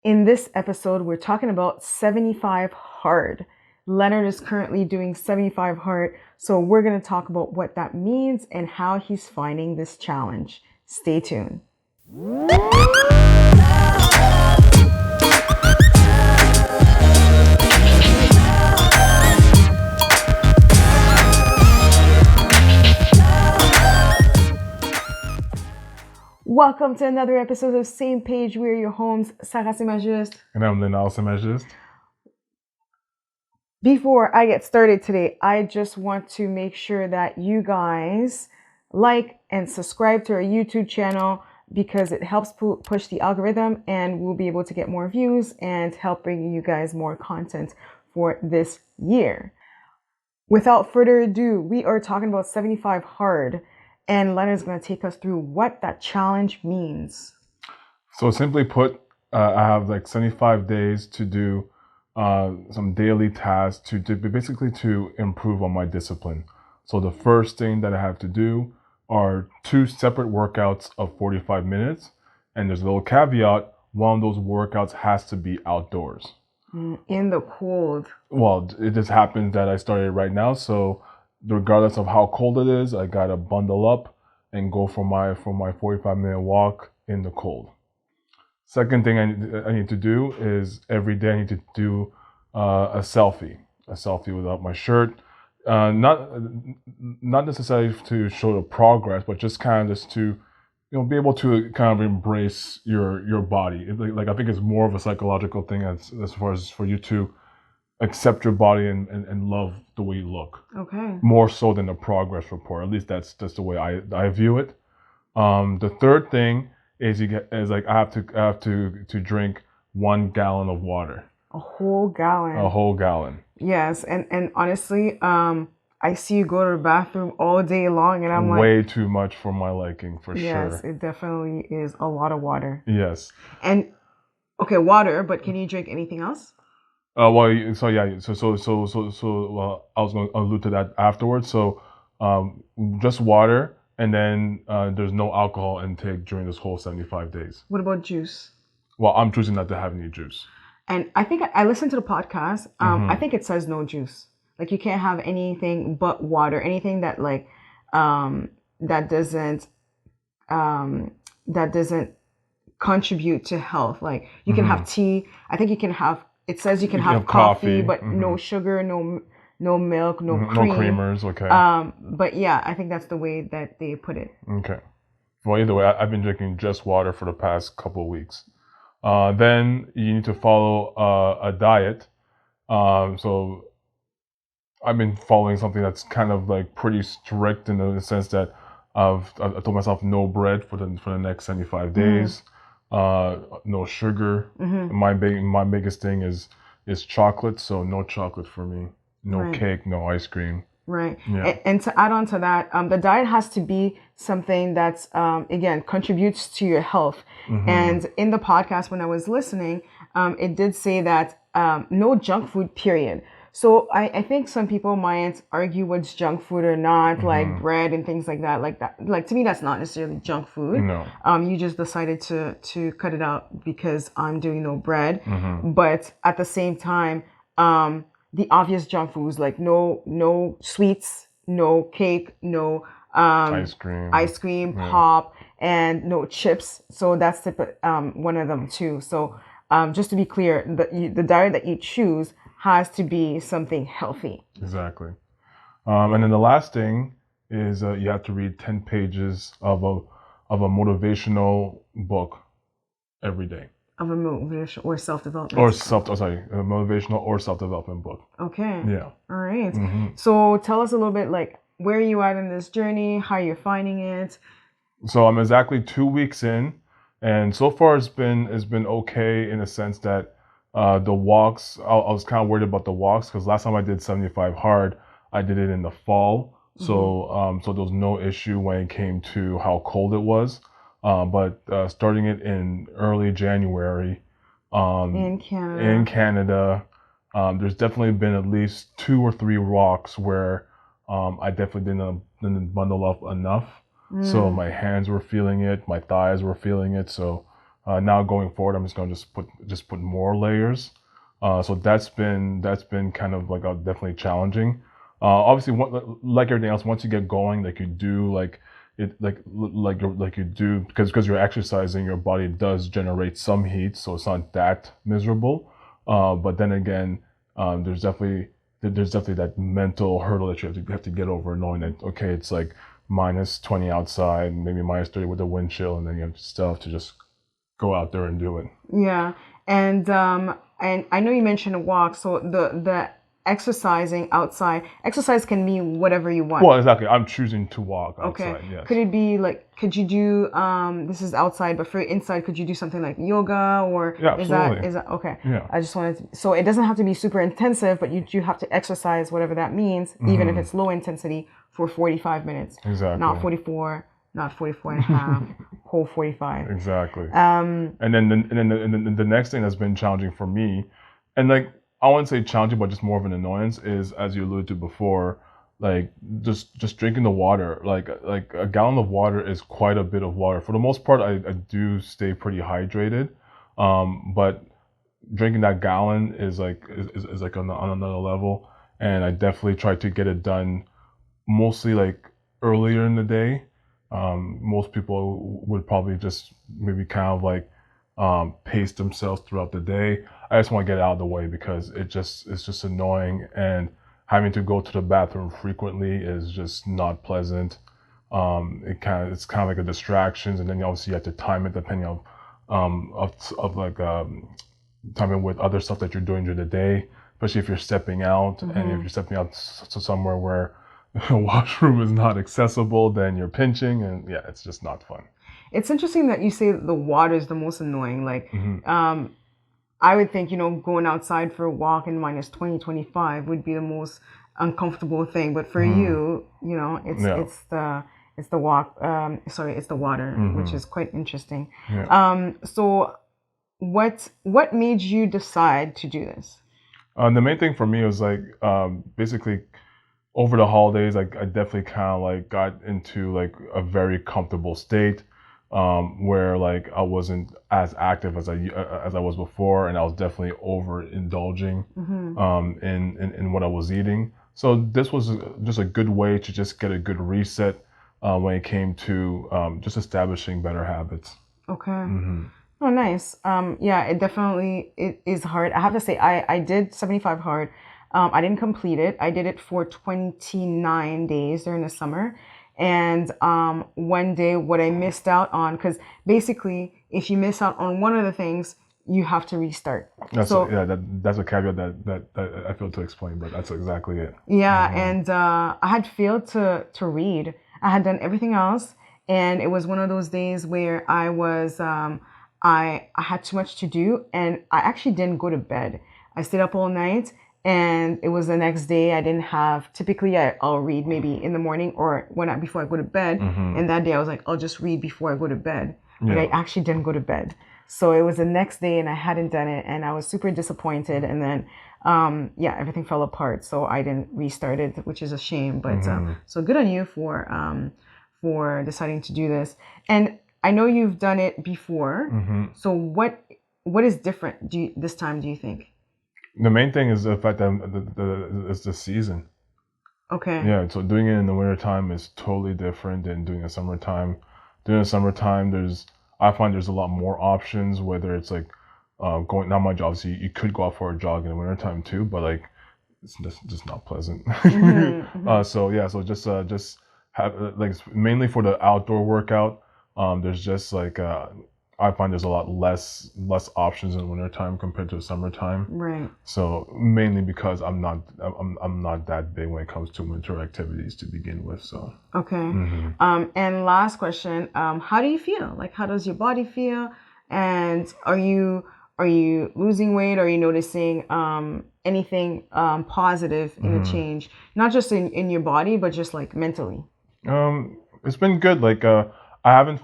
In this episode, we're talking about 75 hard. Lenard is currently doing 75 hard, so we're going to talk about what that means and how he's finding this challenge. Stay tuned. Welcome to another episode of Same Page. We're your homes, Sarah Semajust. And I'm Lenard Semajust. Before I get started today, I just want to make sure that you guys like and subscribe to our YouTube channel because it helps push the algorithm and we'll be able to get more views and help bring you guys more content for this year. Without further ado, we are talking about 75 hard. And Lenard's going to take us through what that challenge means. So simply put, I have like 75 days to do some daily tasks to basically to improve on my discipline. So the first thing that I have to do are 2 separate workouts of 45 minutes. And there's a little caveat, one of those workouts has to be outdoors. In the cold. Well, it just happens that I started right now, so regardless of how cold it is, I gotta bundle up and go for my 45-minute walk in the cold. Second thing I need to do is every day I need to do a selfie without my shirt. Not necessarily to show the progress, but just kind of just to be able to kind of embrace your body. Like I think it's more of a psychological thing as far as for you to accept your body and love the way you look. Okay. More so than a progress report. At least that's the way I view it. The third thing is I have to drink 1 gallon of water. A whole gallon. A whole gallon. Yes, and honestly, I see you go to the bathroom all day long, and I'm like, way too much for my liking, for sure. Yes, it definitely is a lot of water. Yes. And okay, water, but can you drink anything else? Well, so yeah, so I was going to allude to that afterwards. So, just water, and then there's no alcohol intake during this whole 75 days. What about juice? Well, I'm choosing not to have any juice. And I think I listened to the podcast. I think it says no juice. Like you can't have anything but water. Anything that like that doesn't contribute to health. Like you can have tea. I think you can have. It says you can have coffee, but no sugar, no milk, no cream. No creamers, okay. But yeah, I think that's the way that they put it. Okay. Well, either way, I've been drinking just water for the past couple of weeks. Then you need to follow a diet. So I've been following something that's kind of like pretty strict in the sense that I told myself no bread for the next 75 days. No sugar. My biggest thing is chocolate, so no chocolate for me. No cake, no ice cream. Right. Yeah. And to add on to that, the diet has to be something that's again contributes to your health. And in the podcast when I was listening, it did say that no junk food, period. So I think some people might argue what's junk food or not, like bread and things like that. Like to me, that's not necessarily junk food. No. You just decided to cut it out because I'm doing no bread. But at the same time, the obvious junk foods like no sweets, no cake, no ice cream, pop, and no chips. So that's one of them too. So just to be clear, the diet that you choose has to be something healthy. Exactly. And then the last thing is you have to read 10 pages of a motivational book every day. Of a motivational or self-development. A motivational or self-development book. Okay. Yeah. All right. So tell us a little bit like where are you at in this journey, how you're finding it. So I'm exactly 2 weeks in, and so far it's been okay in a sense that the walks, I was kind of worried about the walks because last time I did 75 hard, I did it in the fall. So there was no issue when it came to how cold it was. But starting it in early January in Canada, there's definitely been at least 2 or 3 walks where I definitely didn't bundle up enough. So my hands were feeling it, my thighs were feeling it. So Now going forward, I'm just going to just put more layers. So that's been kind of like definitely challenging. Obviously, like everything else, once you get going, like you do, like it, like you do, because you're exercising, your body does generate some heat, so it's not that miserable. But then again, there's definitely that mental hurdle that you have to get over, knowing that okay, it's like -20 outside, maybe -30 with the wind chill, and then you still have to just go out there and do it. Yeah, and I know you mentioned a walk, so the exercising outside, exercise can mean whatever you want. Well, exactly. I'm choosing to walk Okay. outside. Yes. Could it be like, could you do, this is outside, but for inside, could you do something like yoga or Yeah, is absolutely. that, okay. Yeah. I just wanted to, so it doesn't have to be super intensive, but you do have to exercise whatever that means, even if it's low intensity for 45 minutes, Exactly. not 44, not 44 and a half, whole 45. Exactly. And then the next thing that's been challenging for me, and like I wouldn't say challenging, but just more of an annoyance is, as you alluded to before, like just drinking the water. Like a gallon of water is quite a bit of water. For the most part, I do stay pretty hydrated, but drinking that gallon is like is like on another level. And I definitely try to get it done mostly like earlier in the day. Most people would probably just maybe kind of like pace themselves throughout the day. I just want to get it out of the way because it's just annoying, and having to go to the bathroom frequently is just not pleasant. It's kind of like a distraction, and then obviously you have to time it depending on of like timing with other stuff that you're doing during the day, especially if you're stepping out, and if you're stepping out to somewhere where the washroom is not accessible, then you're pinching, and yeah, it's just not fun. It's interesting that you say the water is the most annoying. Like, I would think, going outside for a walk in -20, 25 would be the most uncomfortable thing. But for you, Yeah. it's the walk. Sorry, it's the water, which is quite interesting. Yeah. So what made you decide to do this? The main thing for me was like basically over the holidays, I definitely kind of like got into like a very comfortable state, where like I wasn't as active as I was before, and I was definitely overindulging in what I was eating. So this was just a good way to just get a good reset when it came to just establishing better habits. Okay. Oh, nice. Yeah, it is hard. I have to say, I did 75 hard. I didn't complete it. I did it for 29 days during the summer. And one day, what I missed out on, because basically, if you miss out on one of the things, you have to restart. That's a caveat that I failed to explain, but that's exactly it. Yeah, and I had failed to read. I had done everything else, and it was one of those days where I had too much to do, and I actually didn't go to bed. I stayed up all night, and it was the next day. I didn't have. Typically, I'll read maybe in the morning or before I go to bed. And that day, I was like, I'll just read before I go to bed. But I actually didn't go to bed. So it was the next day, and I hadn't done it, and I was super disappointed. And then, everything fell apart. So I didn't restart it, which is a shame. But so good on you for deciding to do this. And I know you've done it before. So what is different this time, do you think? The main thing is the fact that it's the season. Okay. Yeah, so doing it in the wintertime is totally different than doing it summertime. During the summertime, I find there's a lot more options, whether it's like going, not much, obviously, you could go out for a jog in the wintertime too, but like, it's just not pleasant. So just have like mainly for the outdoor workout, there's just like I find there's a lot less options in wintertime compared to the summertime. Right. So mainly because I'm not that big when it comes to winter activities to begin with. So okay. And last question, how do you feel? Like, how does your body feel? And are you losing weight? Are you noticing anything positive in the change? Not just in your body, but just like mentally. It's been good. Like I haven't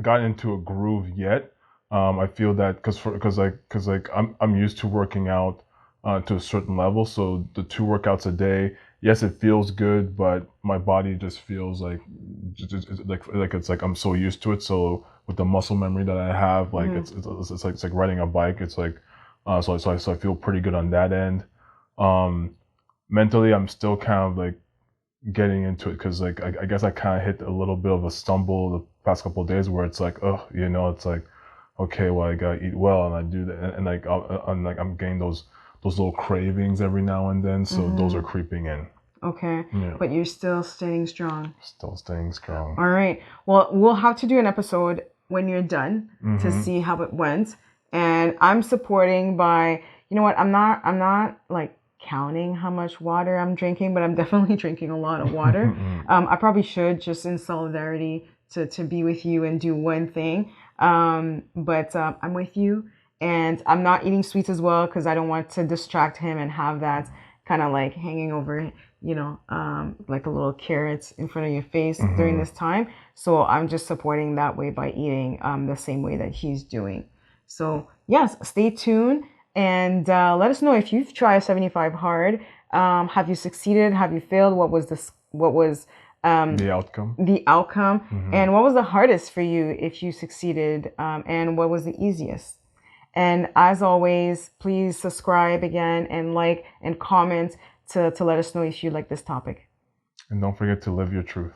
gotten into a groove yet. I feel that because I'm used to working out to a certain level. So the 2 workouts a day, yes, it feels good, but my body just feels like like it's like I'm so used to it. So with the muscle memory that I have. Like Mm-hmm. it's like riding a bike. It's like so I feel pretty good on that end. Mentally, I'm still kind of like getting into it because like I guess I kind of hit a little bit of a stumble the past couple of days where it's like, oh, it's like, okay, well, I gotta eat well, and I do that, and like I'm getting those little cravings every now and then, so those are Mm-hmm. creeping in. Okay, Yeah, but you're still staying strong. still staying strong. All right. Well, we'll have to do an episode when you're done to Mm-hmm. see how it went. And I'm supporting by, you know what? I'm not like counting how much water I'm drinking, but I'm definitely drinking a lot of water. I probably should just in solidarity to be with you and do one thing. But I'm with you, and I'm not eating sweets as well because I don't want to distract him and have that kind of like hanging over, like a little carrots in front of your face during Mm-hmm. this time. So I'm just supporting that way by eating the same way that he's doing. So yes, stay tuned and let us know if you've tried 75 hard. Have you succeeded? Have you failed? What was this? What was The outcome. the outcome? Mm-hmm. And what was the hardest for you if you succeeded? And what was the easiest? And as always, please subscribe again and like and comment to let us know if you like this topic. And don't forget to live your truth.